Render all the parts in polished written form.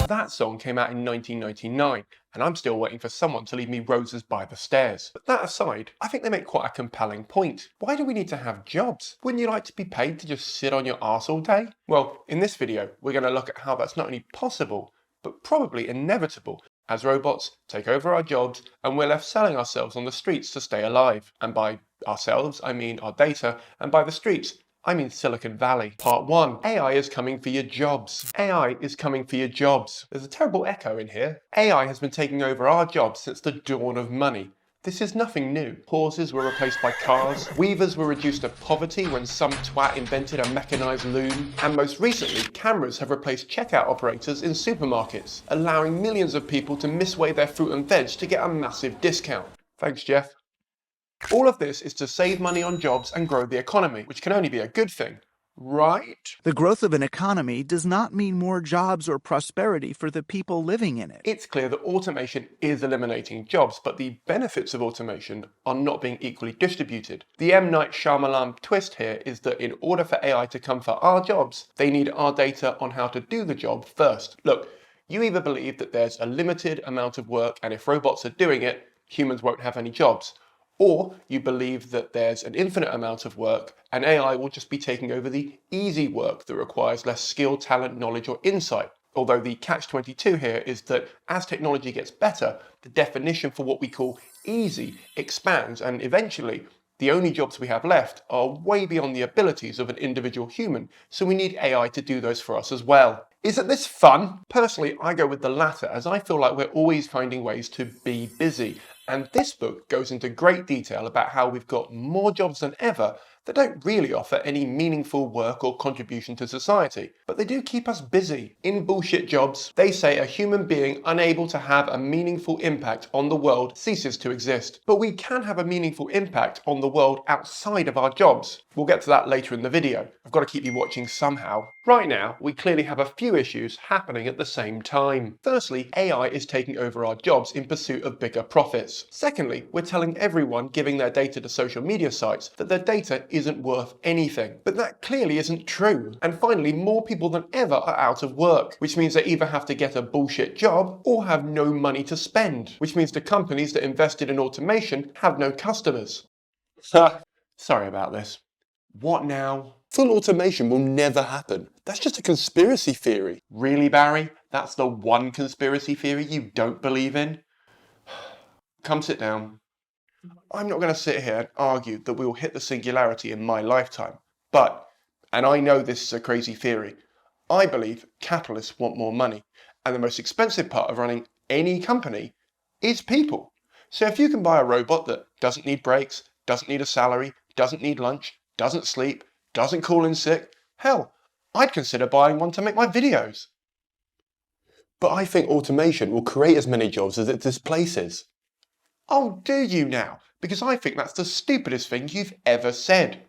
That song came out in 1999, and I'm still waiting for someone to leave me roses by the stairs. But that aside, I think they make quite a compelling point. Why do we need to have jobs? Wouldn't you like to be paid to just sit on your arse all day? Well, in this video, we're going to look at how that's not only possible, but probably inevitable, as robots take over our jobs and we're left selling ourselves on the streets to stay alive. And by ourselves, I mean our data, and by the streets, I mean Silicon Valley. Part 1. AI is coming for your jobs. AI is coming for your jobs. There's a terrible echo in here. AI has been taking over our jobs since the dawn of money. This is nothing new. Horses were replaced by cars, weavers were reduced to poverty when some twat invented a mechanised loom, and most recently, cameras have replaced checkout operators in supermarkets, allowing millions of people to misweigh their fruit and veg to get a massive discount. Thanks, Jeff. All of this is to save money on jobs and grow the economy, which can only be a good thing, right? The growth of an economy does not mean more jobs or prosperity for the people living in it. It's clear that automation is eliminating jobs, but the benefits of automation are not being equally distributed. The M. Night Shyamalan twist here is that in order for AI to come for our jobs, they need our data on how to do the job first. Look, you either believe that there's a limited amount of work and if robots are doing it, humans won't have any jobs. Or you believe that there's an infinite amount of work and AI will just be taking over the easy work that requires less skill, talent, knowledge or insight. Although the catch-22 here is that as technology gets better, the definition for what we call easy expands and eventually the only jobs we have left are way beyond the abilities of an individual human, so we need AI to do those for us as well. Isn't this fun? Personally, I go with the latter as I feel like we're always finding ways to be busy. And this book goes into great detail about how we've got more jobs than ever that don't really offer any meaningful work or contribution to society, but they do keep us busy. In Bullshit Jobs, they say a human being unable to have a meaningful impact on the world ceases to exist. But we can have a meaningful impact on the world outside of our jobs. We'll get to that later in the video. I've got to keep you watching somehow. Right now, we clearly have a few issues happening at the same time. Firstly, AI is taking over our jobs in pursuit of bigger profits. Secondly, we're telling everyone giving their data to social media sites that their data isn't worth anything. But that clearly isn't true. And finally, more people than ever are out of work, which means they either have to get a bullshit job or have no money to spend, which means the companies that invested in automation have no customers. Sorry about this. What now? Full automation will never happen. That's just a conspiracy theory. Really, Barry? That's the one conspiracy theory you don't believe in? Come sit down. I'm not going to sit here and argue that we will hit the singularity in my lifetime. But, and I know this is a crazy theory, I believe capitalists want more money. And the most expensive part of running any company is people. So if you can buy a robot that doesn't need breaks, doesn't need a salary, doesn't need lunch, doesn't sleep, doesn't call in sick, hell, I'd consider buying one to make my videos. But I think automation will create as many jobs as it displaces. Oh, do you now? Because I think that's the stupidest thing you've ever said.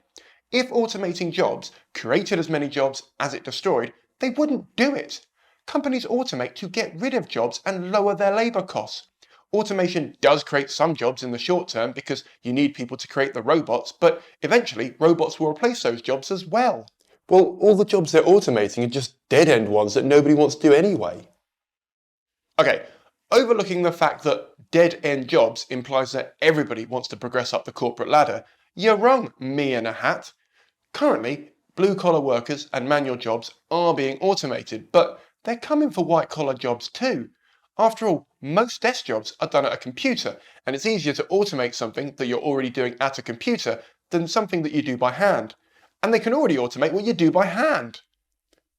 If automating jobs created as many jobs as it destroyed, they wouldn't do it. Companies automate to get rid of jobs and lower their labour costs. Automation does create some jobs in the short term because you need people to create the robots, but eventually robots will replace those jobs as well. Well, all the jobs they're automating are just dead-end ones that nobody wants to do anyway. Okay, overlooking the fact that dead-end jobs implies that everybody wants to progress up the corporate ladder, you're wrong, me in a hat. Currently, blue-collar workers and manual jobs are being automated, but they're coming for white-collar jobs too. After all, most desk jobs are done at a computer, and it's easier to automate something that you're already doing at a computer than something that you do by hand. And they can already automate what you do by hand.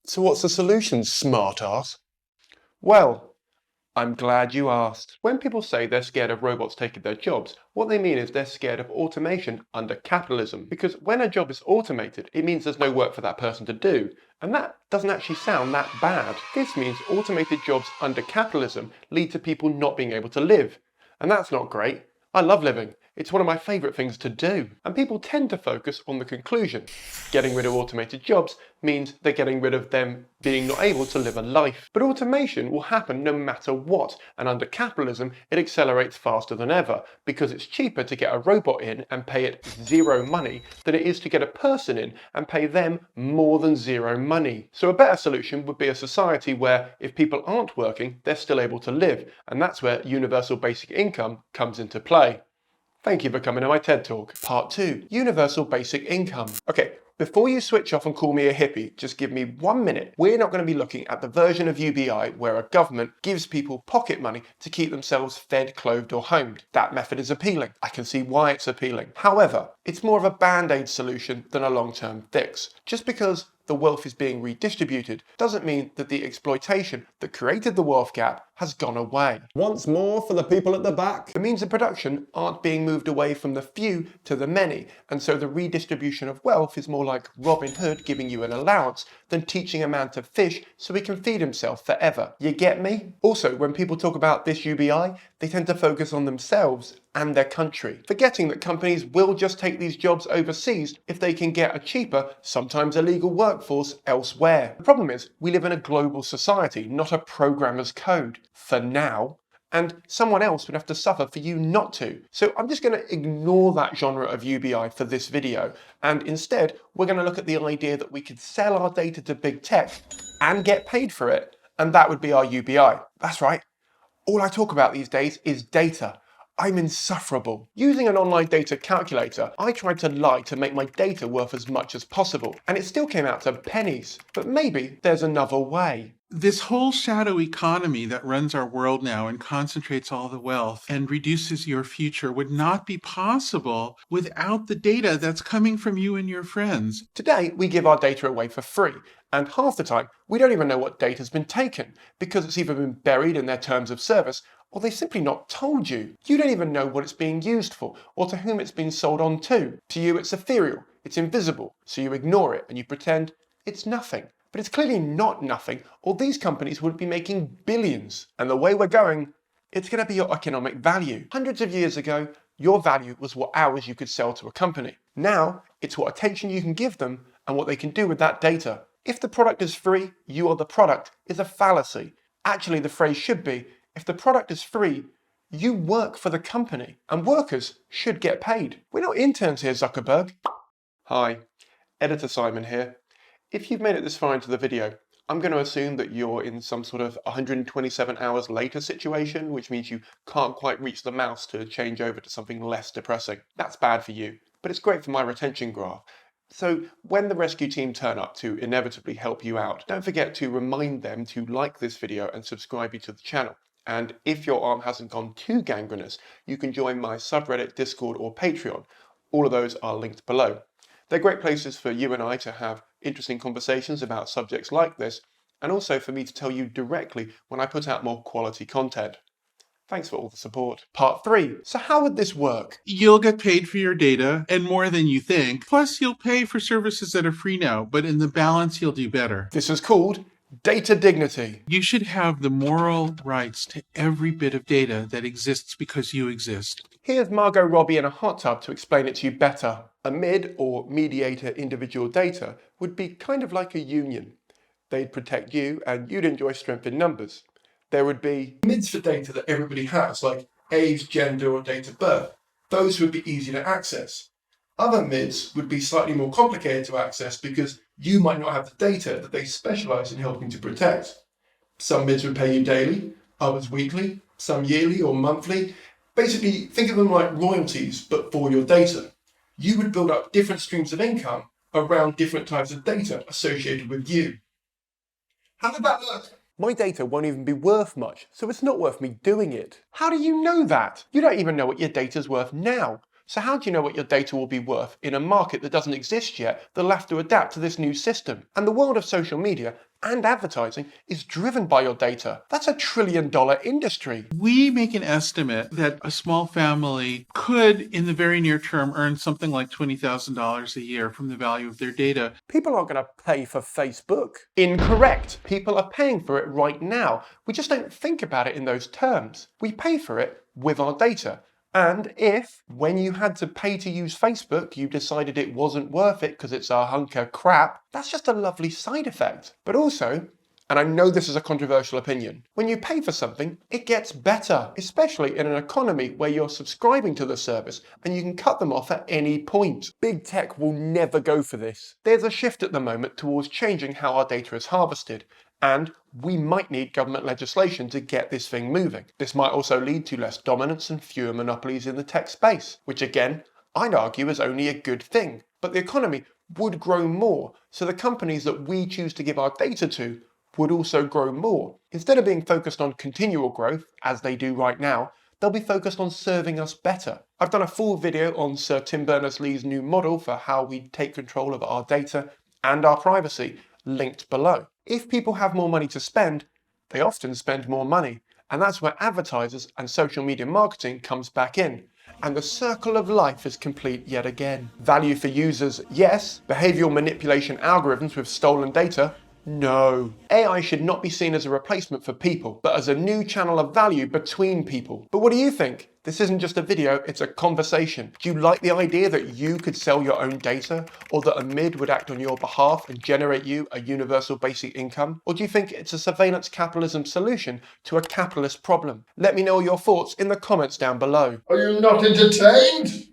So what's the solution, smart-ass? Well, I'm glad you asked. When people say they're scared of robots taking their jobs, what they mean is they're scared of automation under capitalism. Because when a job is automated, it means there's no work for that person to do. And that doesn't actually sound that bad. This means automated jobs under capitalism lead to people not being able to live. And that's not great. I love living. It's one of my favourite things to do. And people tend to focus on the conclusion. Getting rid of automated jobs means they're getting rid of them being not able to live a life. But automation will happen no matter what, and under capitalism it accelerates faster than ever, because it's cheaper to get a robot in and pay it zero money than it is to get a person in and pay them more than zero money. So a better solution would be a society where if people aren't working, they're still able to live, and that's where universal basic income comes into play. Thank you for coming to my TED Talk. Part 2, Universal Basic Income. Okay, before you switch off and call me a hippie, just give me 1 minute. We're not going to be looking at the version of UBI where a government gives people pocket money to keep themselves fed, clothed or homed. That method is appealing. I can see why it's appealing. However, it's more of a band-aid solution than a long-term fix. Just because the wealth is being redistributed doesn't mean that the exploitation that created the wealth gap has gone away. Once more for the people at the back. The means of production aren't being moved away from the few to the many, and so the redistribution of wealth is more like Robin Hood giving you an allowance than teaching a man to fish so he can feed himself forever. You get me? Also, when people talk about this UBI, they tend to focus on themselves and their country, forgetting that companies will just take these jobs overseas if they can get a cheaper, sometimes illegal workforce elsewhere. The problem is, we live in a global society, not a programmer's code. For now. And someone else would have to suffer for you not to. So I'm just going to ignore that genre of UBI for this video, and instead we're going to look at the idea that we could sell our data to big tech and get paid for it, and that would be our UBI. That's right. All I talk about these days is data. I'm insufferable. Using an online data calculator, I tried to lie to make my data worth as much as possible, and it still came out to pennies. But maybe there's another way. This whole shadow economy that runs our world now and concentrates all the wealth and reduces your future would not be possible without the data that's coming from you and your friends. Today, we give our data away for free, and half the time, we don't even know what data's been taken, because it's either been buried in their terms of service, or they've simply not told you. You don't even know what it's being used for, or to whom it's been sold on to. To you, it's ethereal, it's invisible, so you ignore it and you pretend it's nothing. But it's clearly not nothing, or these companies would be making billions. And the way we're going, it's going to be your economic value. Hundreds of years ago, your value was what hours you could sell to a company. Now, it's what attention you can give them and what they can do with that data. If the product is free, you are the product is a fallacy. Actually, the phrase should be, if the product is free, you work for the company, and workers should get paid. We're not interns here, Zuckerberg. Hi, Editor Simon here. If you've made it this far into the video, I'm going to assume that you're in some sort of 127 hours later situation, which means you can't quite reach the mouse to change over to something less depressing. That's bad for you, but it's great for my retention graph. So when the rescue team turn up to inevitably help you out, don't forget to remind them to like this video and subscribe you to the channel. And if your arm hasn't gone too gangrenous, you can join my subreddit, Discord or Patreon. All of those are linked below. They're great places for you and I to have interesting conversations about subjects like this, and also for me to tell you directly when I put out more quality content. Thanks for all the support. Part 3. So how would this work? You'll get paid for your data, and more than you think. Plus, you'll pay for services that are free now, but in the balance, you'll do better. This is called data dignity. You should have the moral rights to every bit of data that exists because you exist. Here's Margot Robbie in a hot tub to explain it to you better. A mid or mediator individual data would be kind of like a union. They'd protect you and you'd enjoy strength in numbers. There would be mids for data that everybody has, like age, gender or date of birth. Those would be easy to access. Other mids would be slightly more complicated to access because you might not have the data that they specialise in helping to protect. Some mids would pay you daily, others weekly, some yearly or monthly. Basically, think of them like royalties, but for your data. You would build up different streams of income around different types of data associated with you. How did that look? My data won't even be worth much, so it's not worth me doing it. How do you know that? You don't even know what your data's worth now. So how do you know what your data will be worth in a market that doesn't exist yet that'll have to adapt to this new system? And the world of social media and advertising is driven by your data. That's $1 trillion industry. We make an estimate that a small family could, in the very near term, earn something like $20,000 a year from the value of their data. People aren't going to pay for Facebook. Incorrect. People are paying for it right now. We just don't think about it in those terms. We pay for it with our data. And if, when you had to pay to use Facebook, you decided it wasn't worth it because it's a hunk of crap, that's just a lovely side effect. But also, and I know this is a controversial opinion, when you pay for something, it gets better, especially in an economy where you're subscribing to the service and you can cut them off at any point. Big tech will never go for this. There's a shift at the moment towards changing how our data is harvested, and we might need government legislation to get this thing moving. This might also lead to less dominance and fewer monopolies in the tech space, which again, I'd argue is only a good thing. But the economy would grow more, so the companies that we choose to give our data to would also grow more. Instead of being focused on continual growth, as they do right now, they'll be focused on serving us better. I've done a full video on Sir Tim Berners-Lee's new model for how we take control of our data and our privacy, linked below. If people have more money to spend, they often spend more money, and that's where advertisers and social media marketing comes back in. And the circle of life is complete yet again. Value for users, yes. Behavioral manipulation algorithms with stolen data, no. AI should not be seen as a replacement for people, but as a new channel of value between people. But what do you think? This isn't just a video, it's a conversation. Do you like the idea that you could sell your own data, or that a MID would act on your behalf and generate you a universal basic income? Or do you think it's a surveillance capitalism solution to a capitalist problem? Let me know your thoughts in the comments down below. Are you not entertained?